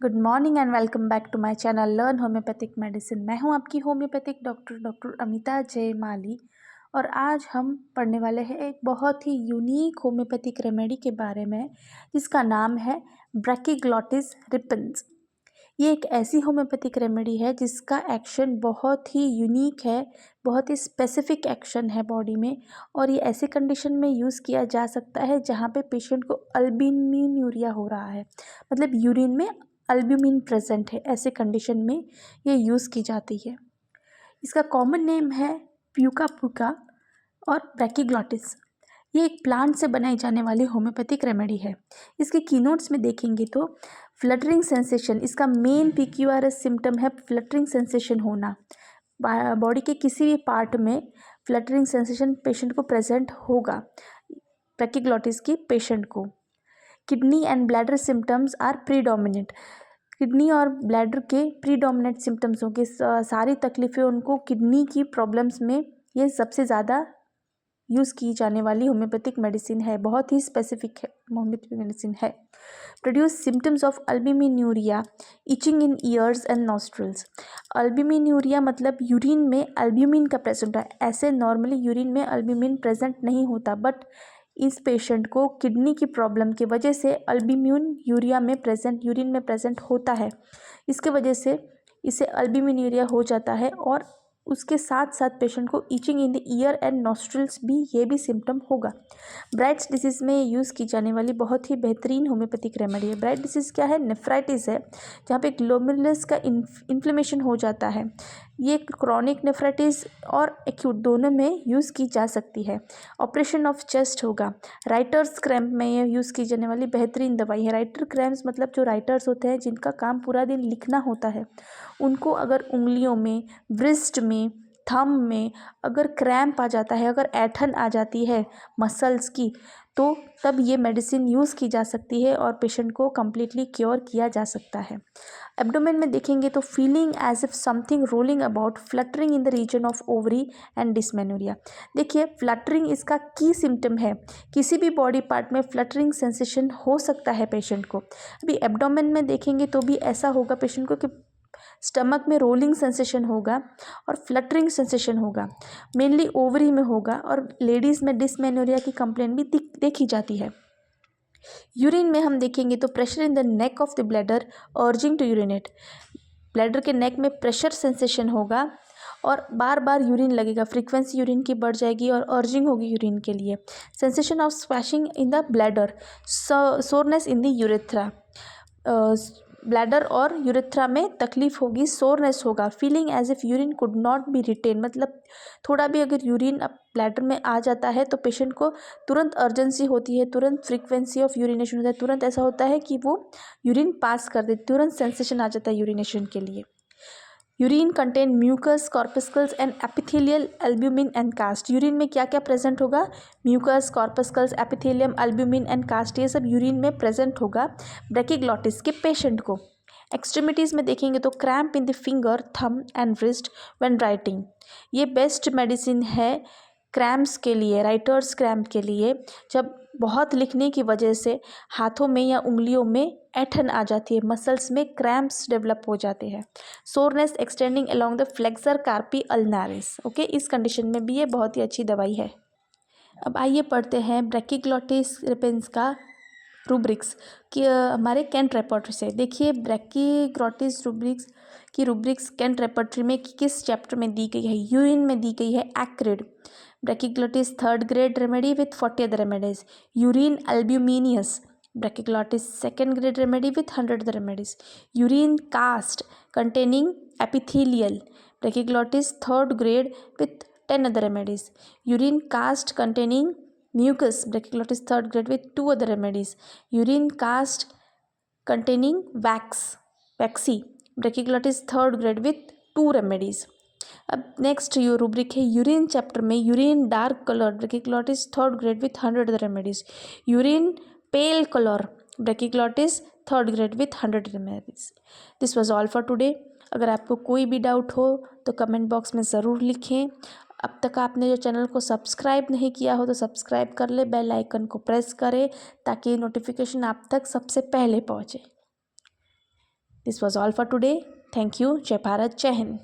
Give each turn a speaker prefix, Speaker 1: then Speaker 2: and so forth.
Speaker 1: Good morning and welcome back to my channel learn homeopathic medicine. मैं हूं आपकी homeopathic doctor Amita जय माली और आज हम पढ़ने वाले हैं एक बहुत ही यूनिक होम्योपैथिक रेमेडी के बारे में जिसका नाम है ब्रैकिग्लॉटिस रिपन्स। ये एक ऐसी होम्योपैथिक रेमेडी है जिसका एक्शन बहुत ही यूनिक है, बहुत ही स्पेसिफिक एक्शन है बॉडी में, और ये ऐसे कंडीशन में यूज़ किया जा सकता है जहाँ पे पेशेंट को अल्बुमिनूरिया हो रहा है, मतलब यूरिन में अल्ब्यूमिन प्रेजेंट है। ऐसे कंडीशन में ये यूज़ की जाती है। इसका कॉमन नेम है प्यूका पुका और ब्रैकिग्लॉटिस। ये एक प्लांट से बनाई जाने वाली होम्योपैथिक रेमेडी है। इसके कीनोट्स में देखेंगे तो फ्लटरिंग सेंसेशन इसका मेन पीक्यूआरएस सिम्टम है। फ्लटरिंग सेंसेशन होना, बॉडी के किसी भी पार्ट में फ्लटरिंग सेंसेशन पेशेंट को प्रेजेंट होगा, ब्रैकिग्लॉटिस की पेशेंट को। Kidney and bladder symptoms are predominant. Kidney और ब्लैडर के प्रीडोमिनेंट सिम्टम्स होंगे, सारी तकलीफ़ें उनको किडनी की प्रॉब्लम्स में ये सबसे ज़्यादा यूज़ की जाने वाली होम्योपैथिक मेडिसिन है, बहुत ही स्पेसिफिक है होम्योपैथिक मेडिसिन है। Produce symptoms of albuminuria, itching in ears and nostrils. Albuminuria मतलब यूरिन में अल्ब्यूमिन का प्रेजेंट है। ऐसे नॉर्मली यूरिन में अल्ब्यूमिन प्रेजेंट नहीं होता, बट इस पेशेंट को किडनी की प्रॉब्लम की वजह से अल्ब्यूमिन यूरिन में प्रेजेंट होता है। इसके वजह से इसे अल्ब्यूमिन्यूरिया हो जाता है और उसके साथ साथ पेशेंट को itching in the year and nostrils भी ये भी सिम्टम होगा। ब्राइट्स डिसीज़ में यूज़ की जाने वाली बहुत ही बेहतरीन होम्योपैथिक रेमेडी है। ब्राइट डिसीज़ क्या है? नेफ्राइटिस है, जहाँ पे ग्लोमेरुलस का इन्फ्लेमेशन हो जाता है। ये क्रॉनिक नेफ्राइटिस और एक्यूट दोनों में यूज़ की जा सकती है। ऑपरेशन ऑफ चेस्ट होगा। राइटर्स क्रैम्प में ये यूज़ की जाने वाली बेहतरीन दवाई है। राइटर क्रैम्प्स मतलब जो राइटर्स होते हैं जिनका काम पूरा दिन लिखना होता है, उनको अगर उंगलियों में, व्रिस्ट में, थंब में अगर क्रैम्प आ जाता है, अगर ऐंठन आ जाती है मसल्स की, तो तब ये मेडिसिन यूज़ की जा सकती है और पेशेंट को कम्प्लीटली क्योर किया जा सकता है। एब्डोमेन में देखेंगे तो feeling as if something rolling about, fluttering in the region of ovary and dysmenorrhoea. देखिए, फ्लटरिंग इसका की सिम्टम है। किसी भी बॉडी पार्ट में फ्लटरिंग सेंसेशन हो सकता है पेशेंट को। अभी एब्डोमेन में देखेंगे तो भी ऐसा होगा पेशेंट को कि स्टमक में रोलिंग सेंसेशन होगा और फ्लटरिंग सेंसेशन होगा, मेनली ओवरी में होगा, और लेडीज़ में डिस्मेनोरिया की कंप्लेंट भी देखी जाती है। यूरिन में हम देखेंगे तो pressure in the neck of the bladder urging to urinate. Bladder के नेक में प्रेशर सेंसेशन होगा और बार बार यूरिन लगेगा, फ्रीक्वेंसी यूरिन की बढ़ जाएगी और अर्जिंग होगी यूरिन के लिए। Sensation of spasming in the bladder, soreness in the urethra, bladder और यूरेथ्रा में तकलीफ होगी, सोरनेस होगा। Feeling as if urine could not be retain, मतलब थोड़ा भी अगर यूरिन अब ब्लैडर में आ जाता है तो पेशेंट को तुरंत अर्जेंसी होती है, तुरंत फ्रीक्वेंसी ऑफ यूरिनेशन होता है, तुरंत ऐसा होता है कि वो यूरिन पास कर दे, तुरंत सेंसेशन आ जाता है यूरिनेशन के लिए। Urine contain mucus, corpuscles and epithelial, albumin and cast. Urine में क्या क्या प्रेजेंट होगा? Mucus, corpuscles, epithelium, albumin and cast, ये सब यूरिन में प्रेजेंट होगा ब्रैकिग्लॉटिस के पेशेंट को। एक्सट्रीमिटीज़ में देखेंगे तो cramp in the finger, thumb and wrist when writing. ये बेस्ट मेडिसिन है क्रैम्प्स के लिए, राइटर्स क्रैम्प के लिए, जब बहुत लिखने की वजह से हाथों में या उंगलियों में ऐंठन आ जाती है, मसल्स में क्रैम्प्स डेवलप हो जाते हैं। Soreness extending along the flexor carpi ulnaris. Okay, इस कंडीशन में भी ये बहुत ही अच्छी दवाई है। अब आइए पढ़ते हैं ब्रैकिग्लॉटिस रिपन्स का रूब्रिक्स कि हमारे कैंट रेपर्टरी से। देखिए, ब्रैकिग्लॉटिस रूब्रिक्स कैंट रेपर्टरी में किस चैप्टर में दी गई है? यूरिन में दी गई है acrid. Brachyglottis 3rd grade remedy with 40 other remedies. Urine albuminous, brachyglottis 2nd grade remedy with 100 other remedies. Urine cast containing epithelial, brachyglotis 3rd grade with 10 other remedies. Urine cast containing mucus, brachyglotis 3rd grade with 2 other remedies. Urine cast containing waxy, brachyglotis 3rd grade with 2 remedies. अब next यो rubric है urine chapter में। Urine dark colour, brachyglottis 3rd grade with 100 other remedies. Urine pale colour, brachyglottis 3rd grade with 100 remedies. This was all for today. अगर आपको कोई भी doubt हो तो कमेंट बॉक्स में ज़रूर लिखें। अब तक आपने जो चैनल को सब्सक्राइब नहीं किया हो तो सब्सक्राइब कर ले, बेल आइकन को प्रेस करें ताकि नोटिफिकेशन आप तक सबसे पहले पहुँचे। This was all for today. Thank you. जय भारत, जय हिंद।